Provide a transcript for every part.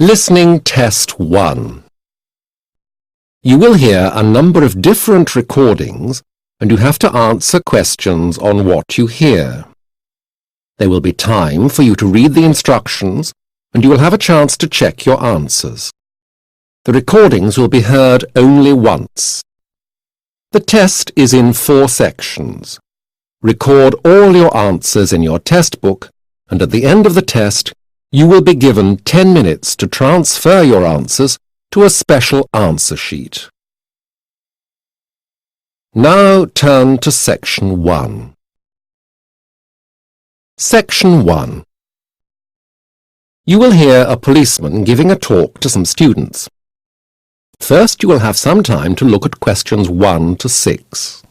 Listening Test 1. You will hear a number of different recordings and you have to answer questions on what you hear. There will be time for you to read the instructions and you will have a chance to check your answers. The recordings will be heard only once. The test is in 4 sections. Record all your answers in your test book and at the end of the test you will be given 10 minutes to transfer your answers to a special answer sheet. Now turn to Section 1. Section 1. You will hear a policeman giving a talk to some students. First, you will have some time to look at questions 1 to 6.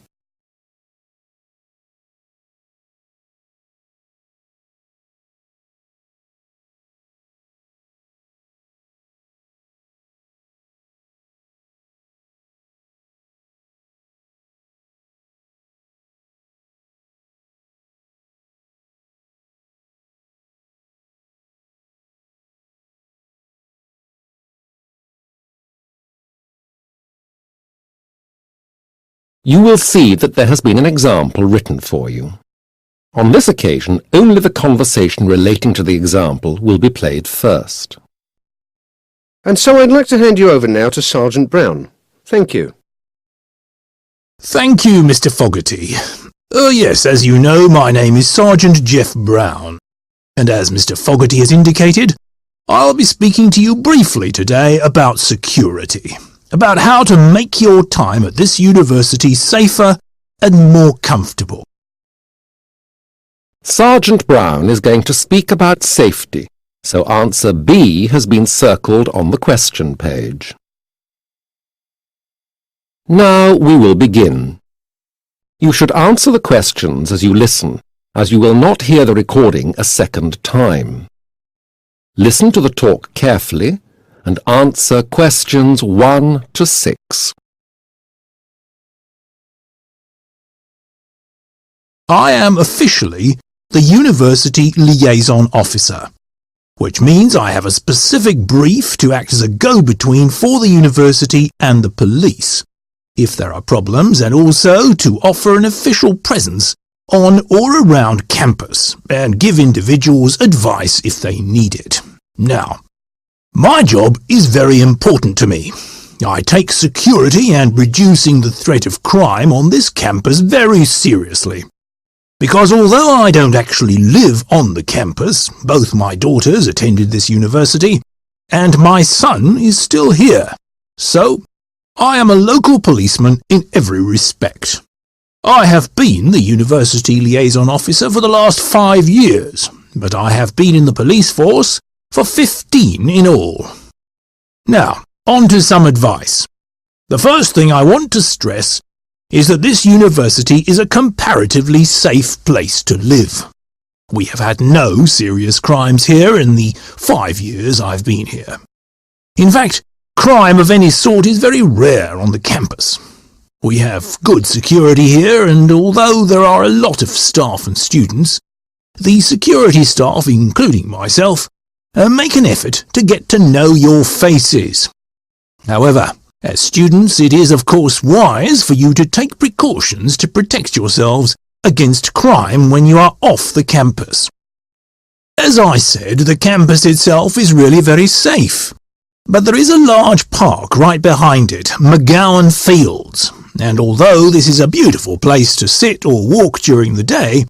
You will see that there has been an example written for you. On this occasion, only the conversation relating to the example will be played first. And so I'd like to hand you over now to Sergeant Brown. Thank you. Thank you, Mr. Fogarty. Yes, as you know, my name is Sergeant Jeff Brown. And as Mr. Fogarty has indicated, I'll be speaking to you briefly today about security. About how to make your time at this university safer and more comfortable. Sergeant Brown is going to speak about safety, so answer B has been circled on the question page. Now we will begin. You should answer the questions as you listen, as you will not hear the recording a second time. Listen to the talk carefully and answer questions 1 to 6. I am officially the University Liaison Officer, which means I have a specific brief to act as a go-between for the university and the police, if there are problems, and also to offer an official presence on or around campus and give individuals advice if they need it. Now, my job is very important to me. I take security and reducing the threat of crime on this campus very seriously. Because although I don't actually live on the campus, both my daughters attended this university, and my son is still here. So, I am a local policeman in every respect. I have been the University Liaison Officer for the last 5 years, but I have been in the police force for 15 in all. Now, on to some advice. The first thing I want to stress is that this university is a comparatively safe place to live. We have had no serious crimes here in the 5 years I've been here. In fact, crime of any sort is very rare on the campus. We have good security here, and although there are a lot of staff and students, the security staff, including myself, make an effort to get to know your faces. However, as students, it is of course wise for you to take precautions to protect yourselves against crime when you are off the campus. As I said, the campus itself is really very safe. But there is a large park right behind it, McGowan Fields, and although this is a beautiful place to sit or walk during the day,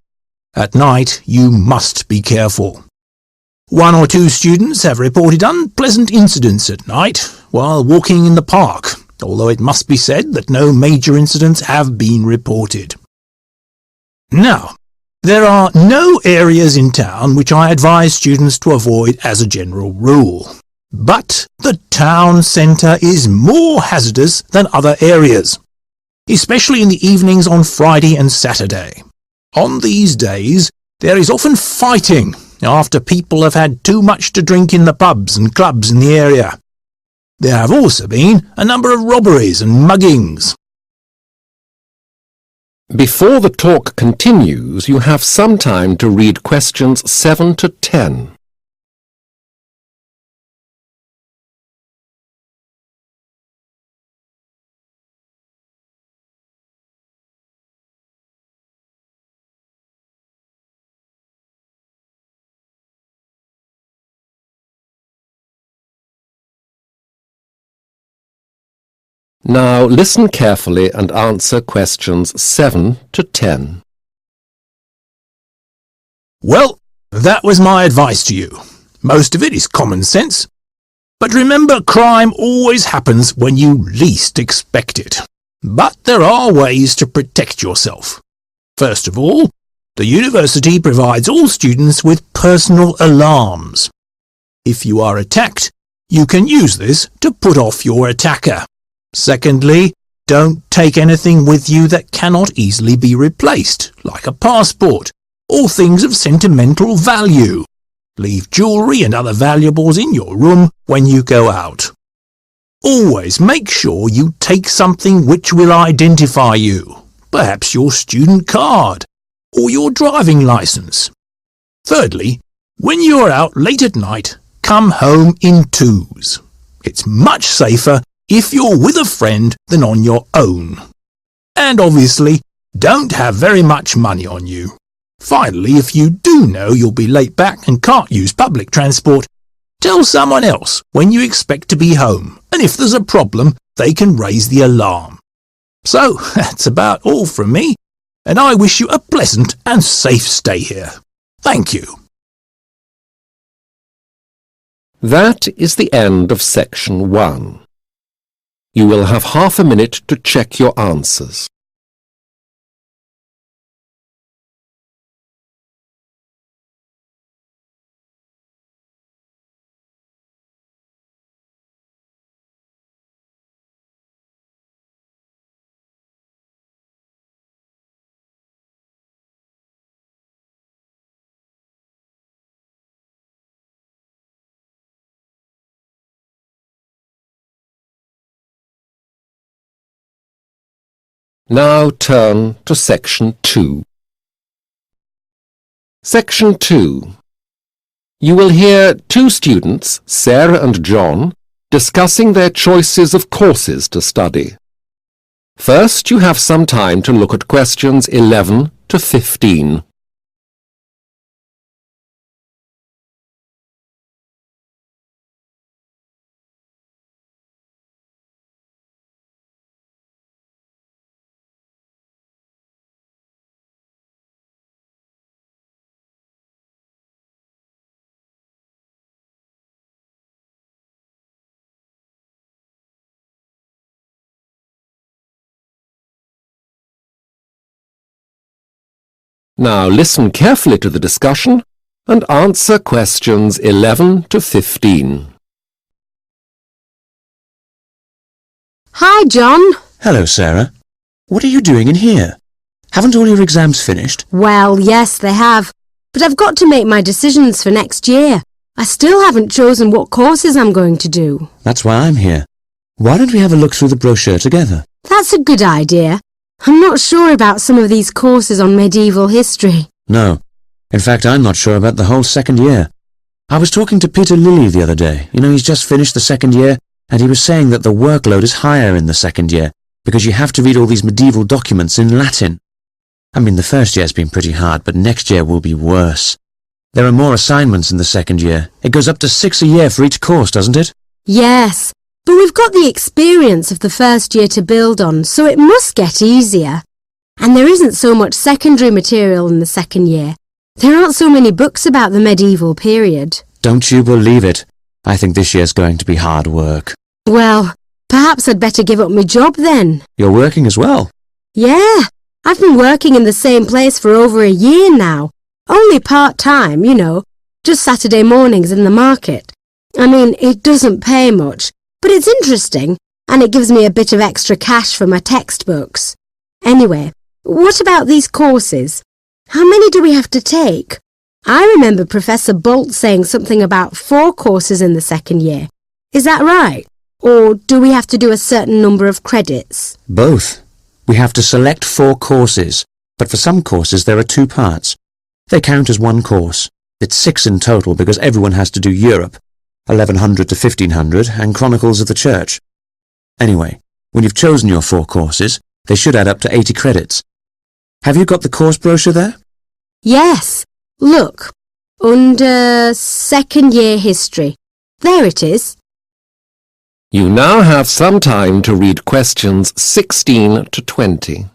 at night you must be careful. 1 or 2 students have reported unpleasant incidents at night while walking in the park, although it must be said that no major incidents have been reported. Now, there are no areas in town which I advise students to avoid as a general rule, but the town centre is more hazardous than other areas, especially in the evenings on Friday and Saturday. On these days, there is often fighting after people have had too much to drink in the pubs and clubs in the area. There have also been a number of robberies and muggings. Before the talk continues, you have some time to read questions 7 to 10. Now listen carefully and answer questions 7 to 10. Well, that was my advice to you. Most of it is common sense. But remember, crime always happens when you least expect it. But there are ways to protect yourself. First of all, the university provides all students with personal alarms. If you are attacked, you can use this to put off your attacker. Secondly, don't take anything with you that cannot easily be replaced, like a passport, or things of sentimental value. Leave jewellery and other valuables in your room when you go out. Always make sure you take something which will identify you, perhaps your student card or your driving licence. Thirdly, when you are out late at night, come home in twos. It's much safer if you're with a friend than on your own. And obviously, don't have very much money on you. Finally, if you do know you'll be late back and can't use public transport, tell someone else when you expect to be home, and if there's a problem, they can raise the alarm. So, that's about all from me, and I wish you a pleasant and safe stay here. Thank you. That is the end of section 1. You will have half a minute to check your answers. Now turn to section 2. Section 2. You will hear two students, Sarah and John, discussing their choices of courses to study. First, you have some time to look at questions 11 to 15. Now listen carefully to the discussion and answer questions 11 to 15. Hi, John. Hello, Sarah. What are you doing in here? Haven't all your exams finished? Well, yes, they have. But I've got to make my decisions for next year. I still haven't chosen what courses I'm going to do. That's why I'm here. Why don't we have a look through the brochure together? That's a good idea. I'm not sure about some of these courses on medieval history. No. In fact, I'm not sure about the whole second year. I was talking to Peter Lilly the other day. You know, he's just finished the second year, and he was saying that the workload is higher in the second year, because you have to read all these medieval documents in Latin. I mean, the first year's been pretty hard, but next year will be worse. There are more assignments in the second year. It goes up to 6 a year for each course, doesn't it? Yes, but we've got the experience of the first year to build on, so it must get easier. And there isn't so much secondary material in the second year. There aren't so many books about the medieval period. Don't you believe it. I think this year's going to be hard work. Well, perhaps I'd better give up my job then. You're working as well? Yeah, I've been working in the same place for over a year now. Only part-time, you know, just Saturday mornings in the market. I mean, it doesn't pay much, but it's interesting, and it gives me a bit of extra cash for my textbooks. Anyway, what about these courses? How many do we have to take? I remember Professor Bolt saying something about 4 courses in the second year. Is that right? Or do we have to do a certain number of credits? Both. We have to select 4 courses, but for some courses there are 2 parts. They count as one course. It's 6 in total because everyone has to do Europe, 1100 to 1500, and Chronicles of the Church. Anyway, when you've chosen your 4 courses, they should add up to 80 credits. Have you got the course brochure there? Yes. Look, under second year history. There it is. You now have some time to read questions 16 to 20.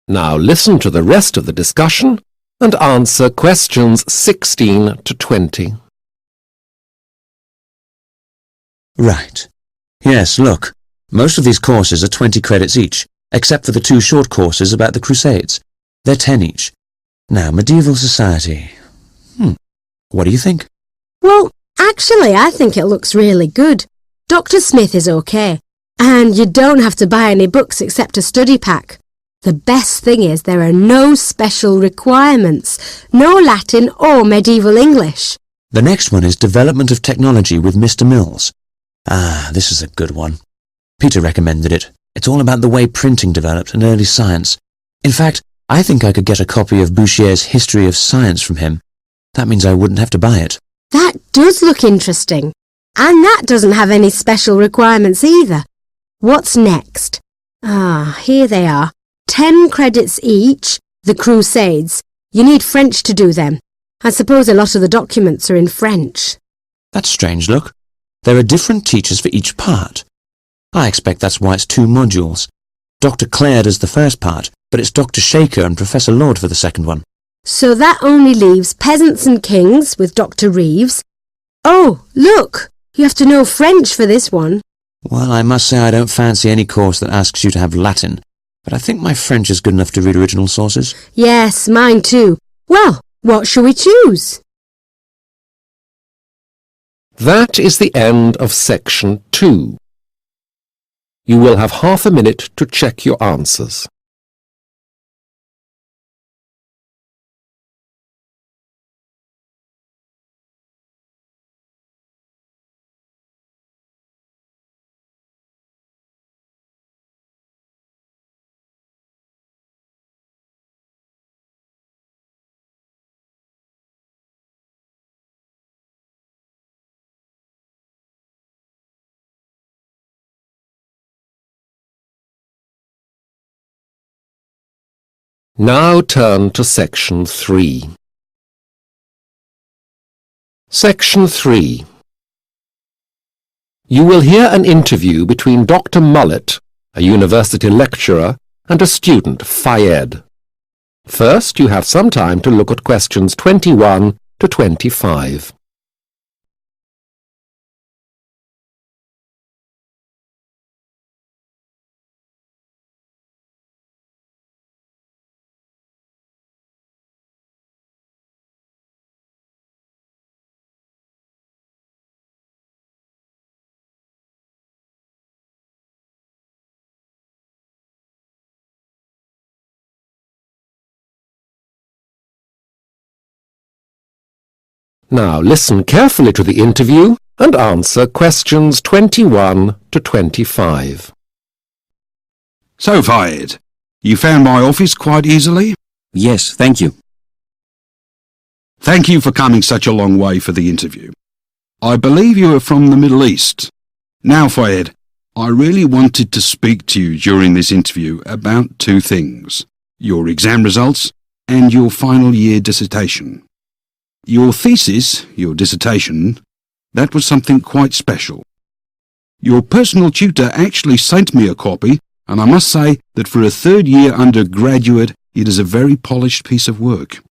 Now listen to the rest of the discussion and answer questions 16 to 20. Right. Yes, look. Most of these courses are 20 credits each, except for the 2 short courses about the Crusades. They're 10 each. Now, medieval society. What do you think? Well, actually, I think it looks really good. Dr. Smith is okay. And you don't have to buy any books except a study pack. The best thing is there are no special requirements, no Latin or medieval English. The next one is Development of Technology with Mr. Mills. Ah, this is a good one. Peter recommended it. It's all about the way printing developed and early science. In fact, I think I could get a copy of Bouchier's History of Science from him. That means I wouldn't have to buy it. That does look interesting. And that doesn't have any special requirements either. What's next? Ah, here they are. 10 credits each, the Crusades. You need French to do them. I suppose a lot of the documents are in French. That's strange, look. There are different teachers for each part. I expect that's why it's 2 modules. Dr. Clare does the first part, but it's Dr. Shaker and Professor Lord for the second one. So that only leaves Peasants and Kings with Dr. Reeves. Oh, look! You have to know French for this one. Well, I must say I don't fancy any course that asks you to have Latin, but I think my French is good enough to read original sources. Yes, mine too. Well, what shall we choose? That is the end of section 2. You will have half a minute to check your answers. Now turn to section 3. Section 3. You will hear an interview between Dr. Mullett, a university lecturer, and a student, Fayed. First, you have some time to look at questions 21 to 25. Now listen carefully to the interview and answer questions 21 to 25. So, Fayed, you found my office quite easily? Yes, thank you. Thank you for coming such a long way for the interview. I believe you are from the Middle East. Now, Fayed, I really wanted to speak to you during this interview about 2 things: your exam results and your final year dissertation. Your thesis, your dissertation, that was something quite special. Your personal tutor actually sent me a copy, and I must say that for a 3rd-year undergraduate, it is a very polished piece of work.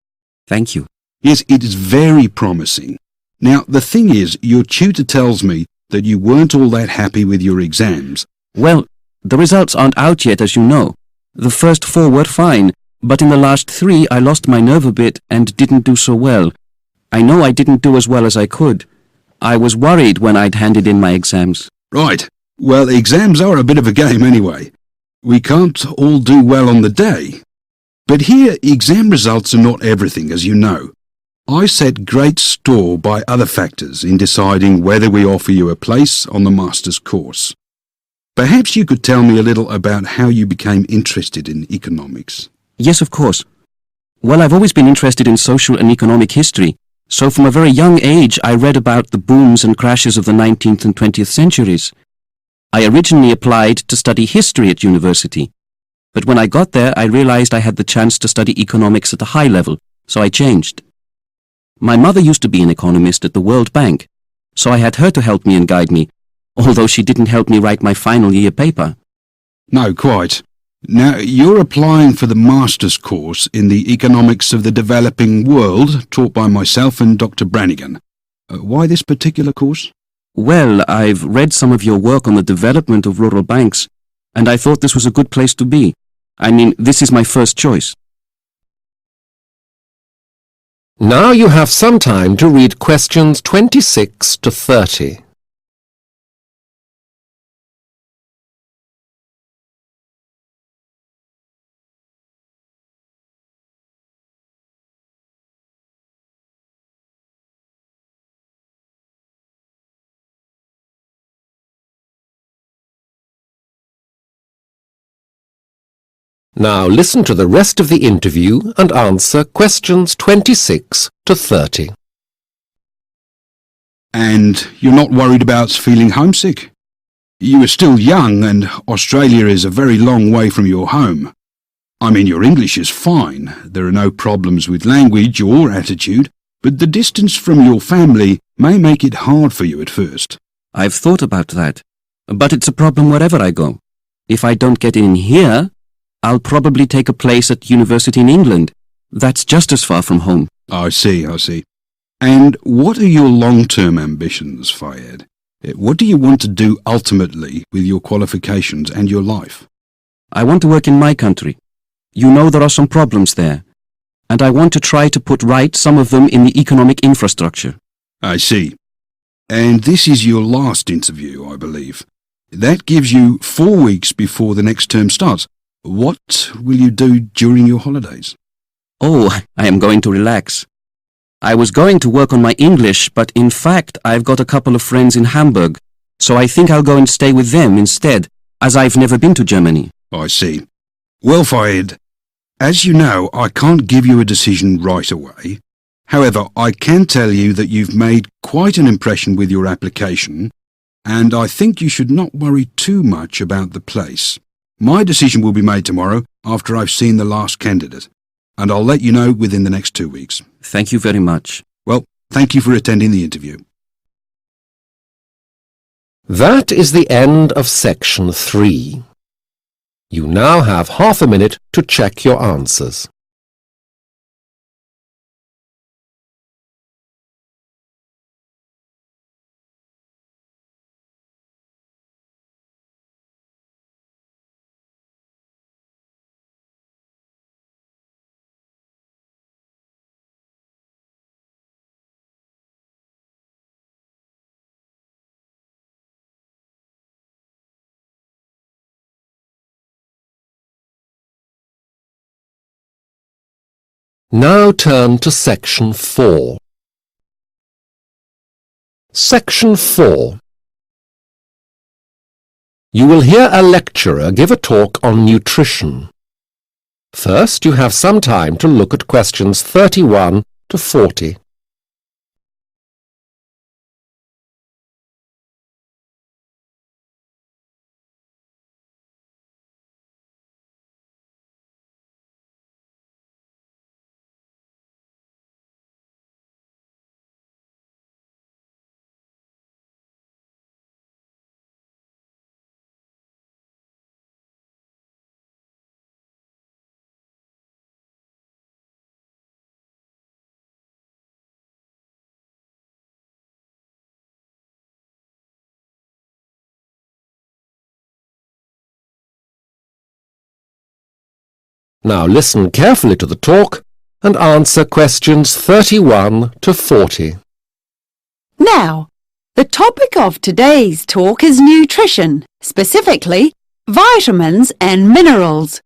Thank you. Yes, it is very promising. Now, the thing is, your tutor tells me that you weren't all that happy with your exams. Well, the results aren't out yet, as you know. The first 4 were fine, but in the last 3 I lost my nerve a bit and didn't do so well. I know I didn't do as well as I could. I was worried when I'd handed in my exams. Right. Well, exams are a bit of a game anyway. We can't all do well on the day. But here, exam results are not everything, as you know. I set great store by other factors in deciding whether we offer you a place on the master's course. Perhaps you could tell me a little about how you became interested in economics. Yes, of course. Well, I've always been interested in social and economic history, So from a very young age I read about the booms and crashes of the 19th and 20th centuries. I originally applied to study history at university, but when I got there I realized I had the chance to study economics at a high level, so I changed. My mother used to be an economist at the World Bank, so I had her to help me and guide me, although she didn't help me write my final year paper. No, quite. Now, you're applying for the master's course in the economics of the developing world taught by myself and Dr. Brannigan. Why this particular course? Well, I've read some of your work on the development of rural banks, and I thought this was a good place to be. I mean, this is my first choice. Now you have some time to read questions 26 to 30. Now listen to the rest of the interview and answer questions 26 to 30. And you're not worried about feeling homesick? You are still young and Australia is a very long way from your home. I mean, your English is fine, there are no problems with language or attitude, but the distance from your family may make it hard for you at first. I've thought about that, but it's a problem wherever I go. If I don't get in here, I'll probably take a place at university in England. That's just as far from home. I see. And what are your long-term ambitions, Fayed? What do you want to do ultimately with your qualifications and your life? I want to work in my country. You know there are some problems there, and I want to try to put right some of them in the economic infrastructure. I see. And this is your last interview, I believe. That gives you 4 weeks before the next term starts. What will you do during your holidays? Oh, I am going to relax. I was going to work on my English, but in fact I've got a couple of friends in Hamburg, so I think I'll go and stay with them instead, as I've never been to Germany. I see. Well, Fayed, as you know, I can't give you a decision right away. However, I can tell you that you've made quite an impression with your application, and I think you should not worry too much about the place. My decision will be made tomorrow after I've seen the last candidate, and I'll let you know within the next 2 weeks. Thank you very much. Well, thank you for attending the interview. That is the end of section 3. You now have half a minute to check your answers. Now turn to section 4. Section 4. You will hear a lecturer give a talk on nutrition. First, you have some time to look at questions 31 to 40. Now listen carefully to the talk and answer questions 31 to 40. Now, the topic of today's talk is nutrition, specifically vitamins and minerals.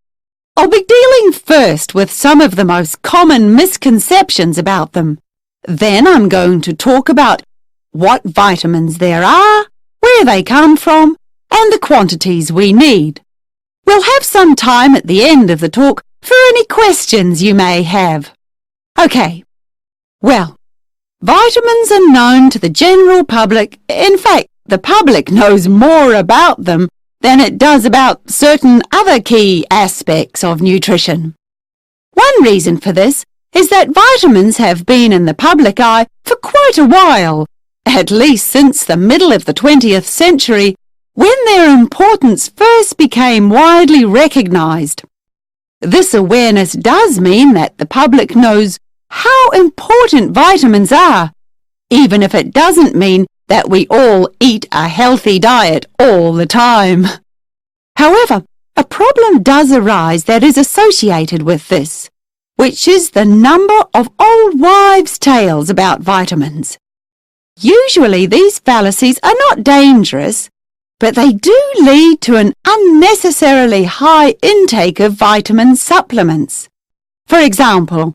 I'll be dealing first with some of the most common misconceptions about them. Then I'm going to talk about what vitamins there are, where they come from, and the quantities we need. We'll have some time at the end of the talk for any questions you may have. Okay, well, Vitamins are known to the general public. In fact, the public knows more about them than it does about certain other key aspects of nutrition. One reason for this is that vitamins have been in the public eye for quite a while, at least since the middle of the 20th century, when their importance first became widely recognized. This awareness does mean that the public knows how important vitamins are, even if it doesn't mean that we all eat a healthy diet all the time. However, a problem does arise that is associated with this, which is the number of old wives' tales about vitamins. Usually these fallacies are not dangerous, but they do lead to an unnecessarily high intake of vitamin supplements. For example,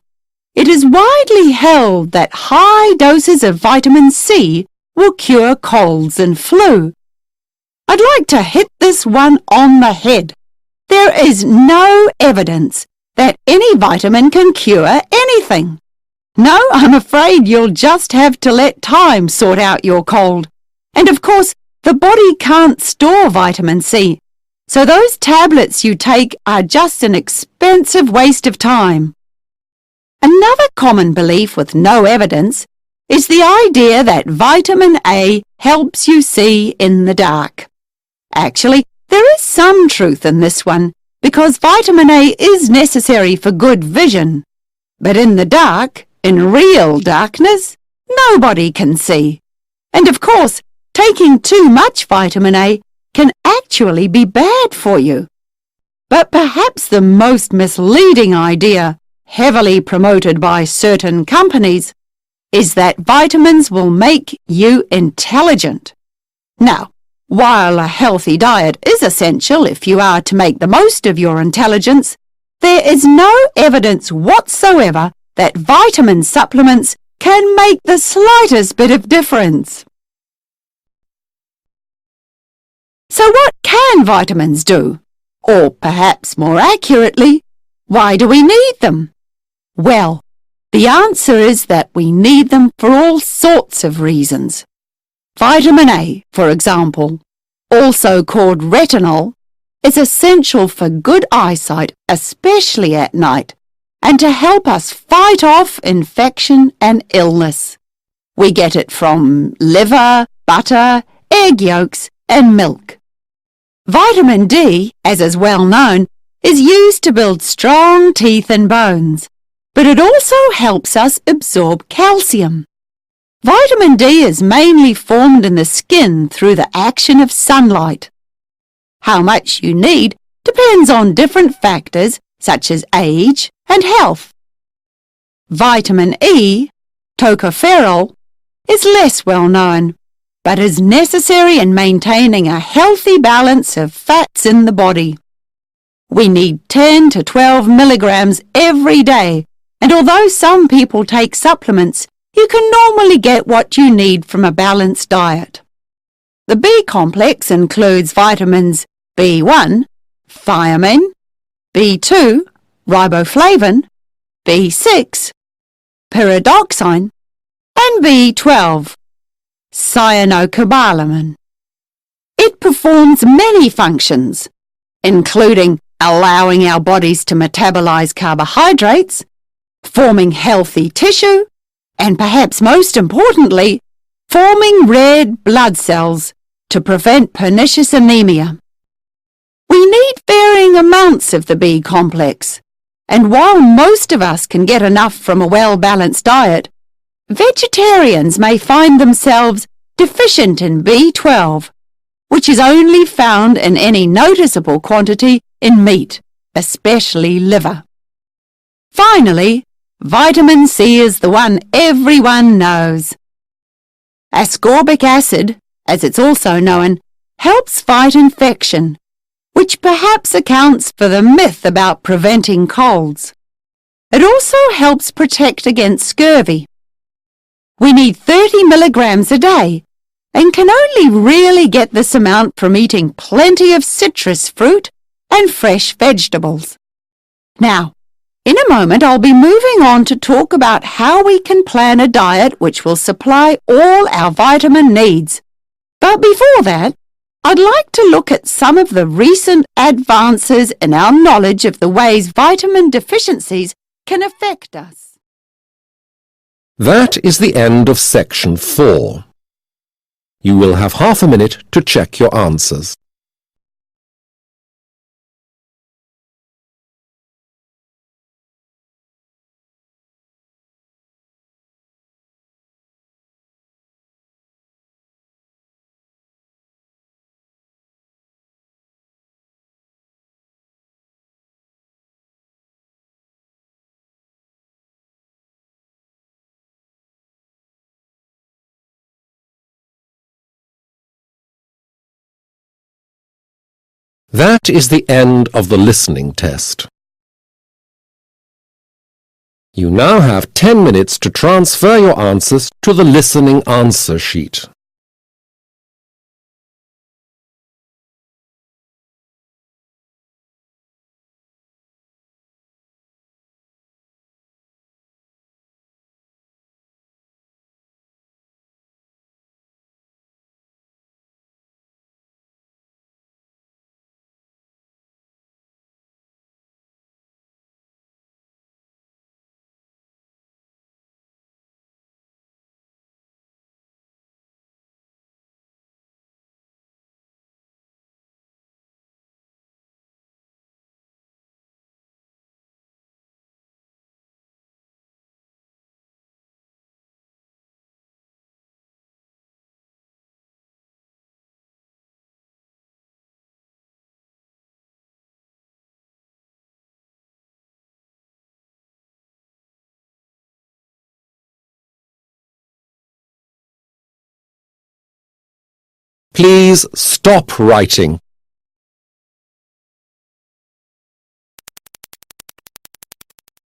it is widely held that high doses of vitamin C will cure colds and flu. I'd like to hit this one on the head. There is no evidence that any vitamin can cure anything. No, I'm afraid you'll just have to let time sort out your cold. And of course, the body can't store vitamin C, so those tablets you take are just an expensive waste of time. Another common belief with no evidence is the idea that vitamin A helps you see in the dark. Actually, there is some truth in this one, because vitamin A is necessary for good vision. But in the dark, in real darkness, nobody can see. And of course, taking too much vitamin A can actually be bad for you. But perhaps the most misleading idea, heavily promoted by certain companies, is that vitamins will make you intelligent. Now, while a healthy diet is essential if you are to make the most of your intelligence, there is no evidence whatsoever that vitamin supplements can make the slightest bit of difference. So what can vitamins do? Or perhaps more accurately, why do we need them? Well, the answer is that we need them for all sorts of reasons. Vitamin A, for example, also called retinol, is essential for good eyesight, especially at night, and to help us fight off infection and illness. We get it from liver, butter, egg yolks, and milk. Vitamin D, as is well known, is used to build strong teeth and bones, but it also helps us absorb calcium. Vitamin D is mainly formed in the skin through the action of sunlight. How much you need depends on different factors such as age and health. Vitamin E, tocopherol, is less well known, but is necessary in maintaining a healthy balance of fats in the body. We need 10 to 12 milligrams every day, and although some people take supplements, you can normally get what you need from a balanced diet. The B complex includes vitamins B1, thiamine, B2, riboflavin, B6, pyridoxine, and B12, cyanocobalamin. It performs many functions, including allowing our bodies to metabolize carbohydrates, forming healthy tissue, and perhaps most importantly, forming red blood cells to prevent pernicious anemia. We need varying amounts of the B complex, and while most of us can get enough from a well-balanced diet, vegetarians may find themselves deficient in B12, which is only found in any noticeable quantity in meat, especially liver. Finally, vitamin C is the one everyone knows. Ascorbic acid, as it's also known, helps fight infection, which perhaps accounts for the myth about preventing colds. It also helps protect against scurvy. We need 30 milligrams a day and can only really get this amount from eating plenty of citrus fruit and fresh vegetables. Now, In a moment, I'll be moving on to talk about how we can plan a diet which will supply all our vitamin needs. But before that, I'd like to look at some of the recent advances in our knowledge of the ways vitamin deficiencies can affect us. That is the end of section 4. You will have half a minute to check your answers. That is the end of the listening test. You now have 10 minutes to transfer your answers to the listening answer sheet. Please stop writing.